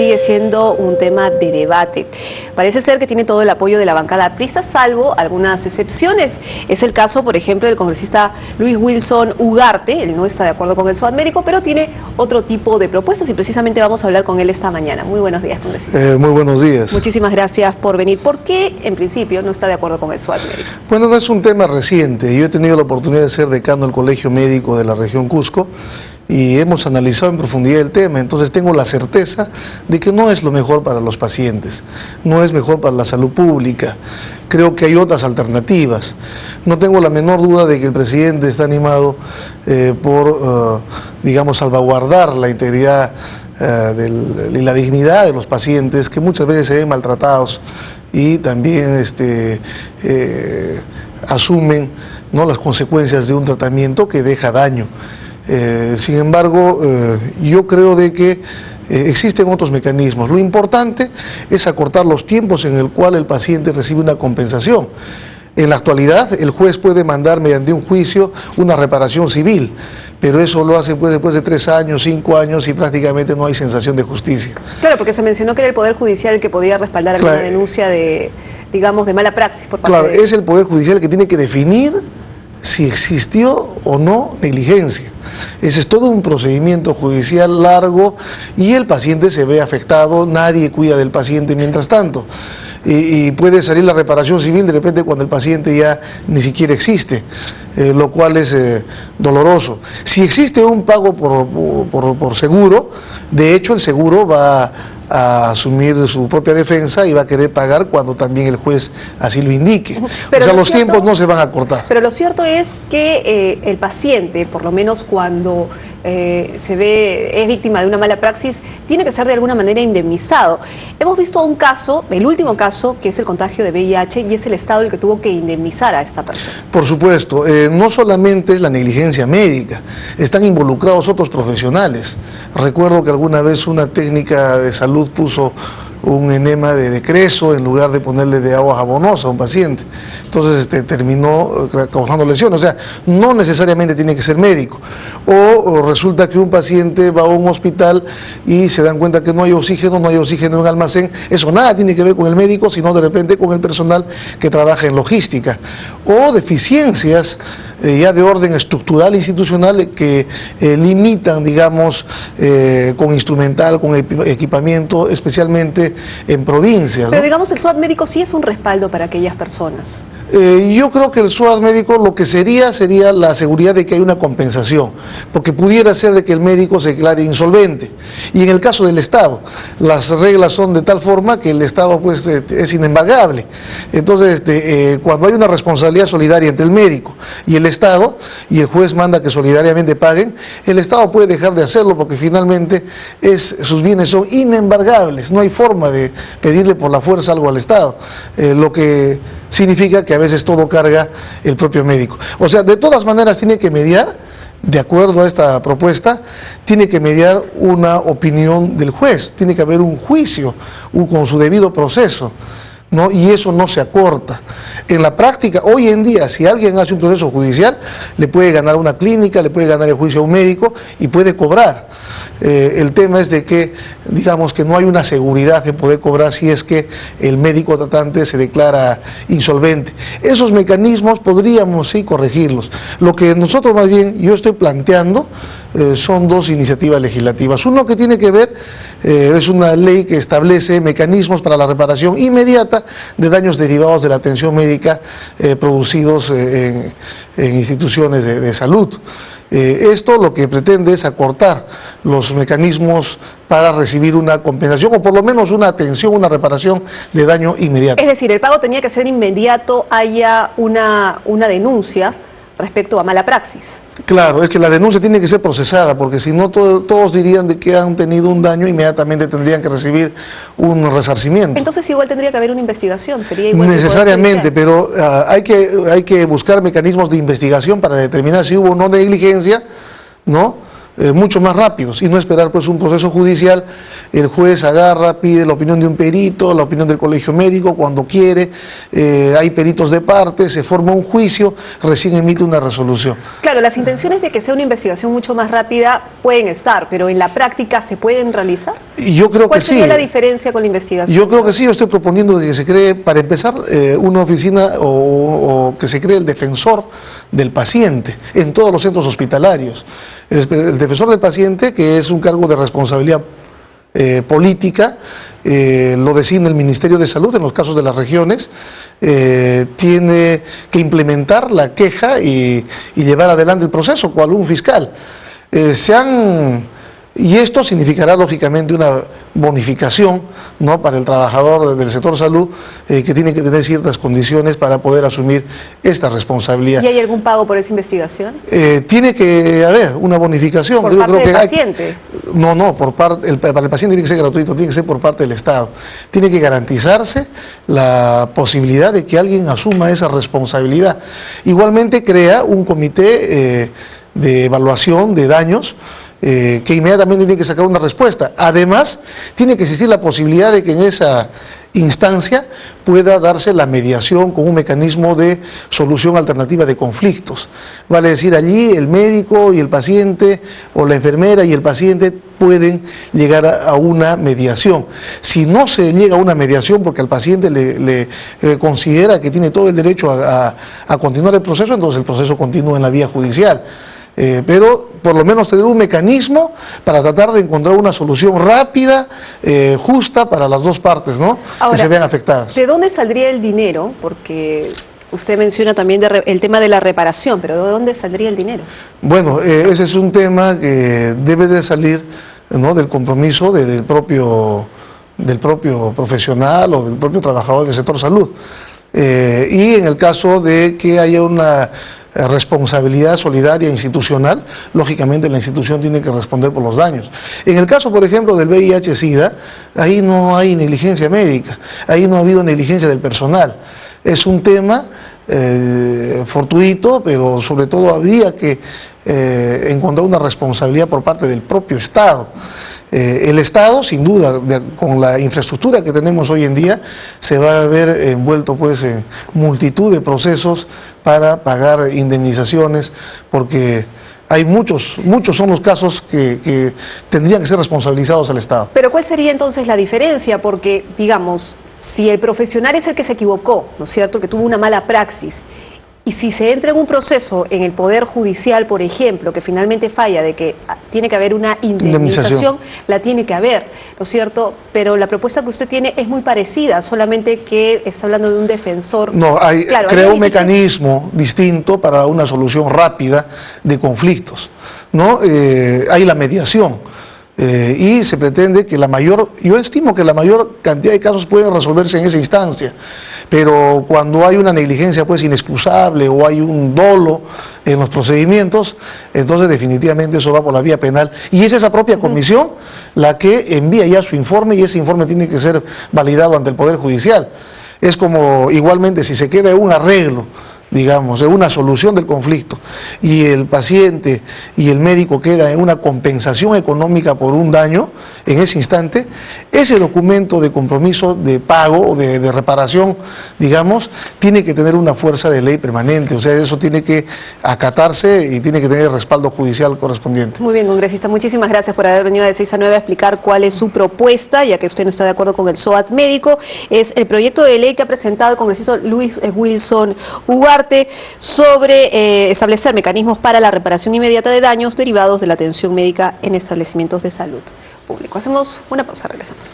sigue siendo un tema de debate. Parece ser que tiene todo el apoyo de la bancada aprista, salvo algunas excepciones. Es el caso, por ejemplo, del congresista Luis Wilson Ugarte. Él no está de acuerdo con el SWAT médico, pero tiene otro tipo de propuestas y precisamente vamos a hablar con él esta mañana. Muy buenos días, congresista. Muy buenos días. Muchísimas gracias por venir. ¿Por qué, en principio, no está de acuerdo con el SWAT médico? Bueno, no es un tema reciente. Yo he tenido la oportunidad de ser decano del Colegio Médico de la región Cusco y hemos analizado en profundidad el tema, entonces tengo la certeza de que no es lo mejor para los pacientes, no es mejor para la salud pública. Creo que hay otras alternativas. No tengo la menor duda de que el presidente está animado por, digamos, salvaguardar la integridad y la dignidad de los pacientes que muchas veces se ven maltratados y también asumen, ¿no?, las consecuencias de un tratamiento que deja daño. Sin embargo, yo creo de que existen otros mecanismos. Lo importante es acortar los tiempos en el cual el paciente recibe una compensación. En la actualidad, el juez puede mandar mediante un juicio una reparación civil, pero eso lo hace pues, después de 3 años, 5 años y prácticamente no hay sensación de justicia. Claro, porque se mencionó que era el Poder Judicial el que podía respaldar alguna denuncia de, digamos, de mala praxis por parte es el Poder Judicial el que tiene que definir si existió o no negligencia. Ese es todo un procedimiento judicial largo y el paciente se ve afectado, nadie cuida del paciente mientras tanto. Y puede salir la reparación civil de repente cuando el paciente ya ni siquiera existe, lo cual es doloroso. Si existe un pago por seguro, de hecho el seguro va a asumir su propia defensa y va a querer pagar cuando también el juez así lo indique. Pero o sea, los tiempos no se van a cortar. Pero lo cierto es que el paciente, por lo menos cuando es víctima de una mala praxis, tiene que ser de alguna manera indemnizado. Hemos visto un caso, el último caso, que es el contagio de VIH, y es el Estado el que tuvo que indemnizar a esta persona. Por supuesto, no solamente es la negligencia médica, están involucrados otros profesionales. Recuerdo que alguna vez una técnica de salud puso un enema de creso en lugar de ponerle de agua jabonosa a un paciente. Entonces terminó causando lesiones. O sea, no necesariamente tiene que ser médico. O resulta que un paciente va a un hospital y se dan cuenta que no hay oxígeno en un almacén. Eso nada tiene que ver con el médico, sino de repente con el personal que trabaja en logística. O deficiencias ya de orden estructural e institucional que limitan, digamos, con instrumental, con equipamiento, especialmente en provincias, ¿no? Pero digamos, el SWAT médico sí es un respaldo para aquellas personas. Yo creo que el SWAT médico lo que sería la seguridad de que hay una compensación, porque pudiera ser de que el médico se declare insolvente. Y en el caso del Estado, las reglas son de tal forma que el Estado pues es inembargable. Entonces, cuando hay una responsabilidad solidaria entre el médico y el Estado, y el juez manda que solidariamente paguen, el Estado puede dejar de hacerlo porque finalmente sus bienes son inembargables. No hay forma de pedirle por la fuerza algo al Estado, lo que significa que a veces todo carga el propio médico. O sea, de todas maneras tiene que mediar, de acuerdo a esta propuesta, tiene que mediar una opinión del juez, tiene que haber un juicio con su debido proceso, ¿no? Y eso no se acorta. En la práctica, hoy en día, si alguien hace un proceso judicial, le puede ganar una clínica, le puede ganar el juicio a un médico y puede cobrar. El tema es de que, digamos, que no hay una seguridad de poder cobrar si es que el médico tratante se declara insolvente. Esos mecanismos podríamos sí corregirlos. Lo que nosotros más bien, yo estoy planteando, son 2 iniciativas legislativas. Uno que tiene que ver, es una ley que establece mecanismos para la reparación inmediata de daños derivados de la atención médica producidos en instituciones de salud. Esto lo que pretende es acortar los mecanismos para recibir una compensación o por lo menos una atención, una reparación de daño inmediato. Es decir, el pago tenía que ser inmediato, haya una denuncia respecto a mala praxis. Claro, es que la denuncia tiene que ser procesada, porque si no todos dirían de que han tenido un daño, inmediatamente tendrían que recibir un resarcimiento. Entonces igual tendría que haber una investigación, sería igual. Necesariamente, pero hay que buscar mecanismos de investigación para determinar si hubo o no negligencia, ¿no? mucho más rápidos y no esperar pues un proceso judicial. El juez agarra, pide la opinión de un perito, la opinión del colegio médico cuando quiere, hay peritos de parte, se forma un juicio, recién emite una resolución. Claro, las intenciones de que sea una investigación mucho más rápida pueden estar, pero en la práctica ¿se pueden realizar? Yo creo que sí. ¿Cuál sería la diferencia con la investigación? Yo creo que sí, yo estoy proponiendo que se cree, para empezar, una oficina o que se cree el defensor del paciente en todos los centros hospitalarios. El defensor del paciente, que es un cargo de responsabilidad política, lo designa el Ministerio de Salud en los casos de las regiones, tiene que implementar la queja y llevar adelante el proceso, cual un fiscal. Y esto significará lógicamente una bonificación, ¿no?, para el trabajador del sector salud, que tiene que tener ciertas condiciones para poder asumir esta responsabilidad. ¿Y hay algún pago por esa investigación? Tiene que haber una bonificación. ¿Por parte del paciente? No, para el paciente tiene que ser gratuito, tiene que ser por parte del Estado. Tiene que garantizarse la posibilidad de que alguien asuma esa responsabilidad. Igualmente crea un comité de evaluación de daños, que inmediatamente tiene que sacar una respuesta. Además, tiene que existir la posibilidad de que en esa instancia pueda darse la mediación con un mecanismo de solución alternativa de conflictos. Vale decir, allí el médico y el paciente, o la enfermera y el paciente pueden llegar a una mediación. Si no se llega a una mediación porque al paciente le considera que tiene todo el derecho a continuar el proceso, entonces el proceso continúa en la vía judicial. Pero por lo menos tener un mecanismo para tratar de encontrar una solución rápida, justa para las dos partes, ¿no? Ahora, que se vean afectadas. ¿De dónde saldría el dinero? Porque usted menciona también el tema de la reparación, pero ¿de dónde saldría el dinero? Bueno, ese es un tema que debe de salir, ¿no?, del compromiso del propio profesional o del propio trabajador del sector salud. Y en el caso de que haya una responsabilidad solidaria institucional, lógicamente la institución tiene que responder por los daños. En el caso, por ejemplo, del VIH-Sida, ahí no hay negligencia médica, ahí no ha habido negligencia del personal. Es un tema fortuito, pero sobre todo habría que encontrar una responsabilidad por parte del propio Estado. El Estado, sin duda, con la infraestructura que tenemos hoy en día, se va a ver envuelto pues en multitud de procesos para pagar indemnizaciones, porque hay muchos son los casos que tendrían que ser responsabilizados al Estado. Pero ¿cuál sería entonces la diferencia? Porque, digamos, si el profesional es el que se equivocó, ¿no es cierto?, que tuvo una mala praxis, y si se entra en un proceso en el Poder Judicial, por ejemplo, que finalmente falla de que tiene que haber una indemnización, la tiene que haber, ¿no es cierto? Pero la propuesta que usted tiene es muy parecida, solamente que está hablando de un defensor. No, crea un mecanismo distinto para una solución rápida de conflictos, ¿no? Hay la mediación. Y se pretende que yo estimo que la mayor cantidad de casos pueden resolverse en esa instancia, pero cuando hay una negligencia pues inexcusable o hay un dolo en los procedimientos, entonces definitivamente eso va por la vía penal, y es esa propia comisión la que envía ya su informe, y ese informe tiene que ser validado ante el Poder Judicial. Es como igualmente si se queda un arreglo, digamos, de una solución del conflicto, y el paciente y el médico queda en una compensación económica por un daño, en ese instante, ese documento de compromiso de pago o de reparación, digamos, tiene que tener una fuerza de ley permanente, o sea, eso tiene que acatarse y tiene que tener el respaldo judicial correspondiente. Muy bien, congresista, muchísimas gracias por haber venido de 6 a 9 a explicar cuál es su propuesta, ya que usted no está de acuerdo con el SOAT médico. Es el proyecto de ley que ha presentado el congresista Luis Wilson Ugarte sobre establecer mecanismos para la reparación inmediata de daños derivados de la atención médica en establecimientos de salud público. Hacemos una pausa, regresamos.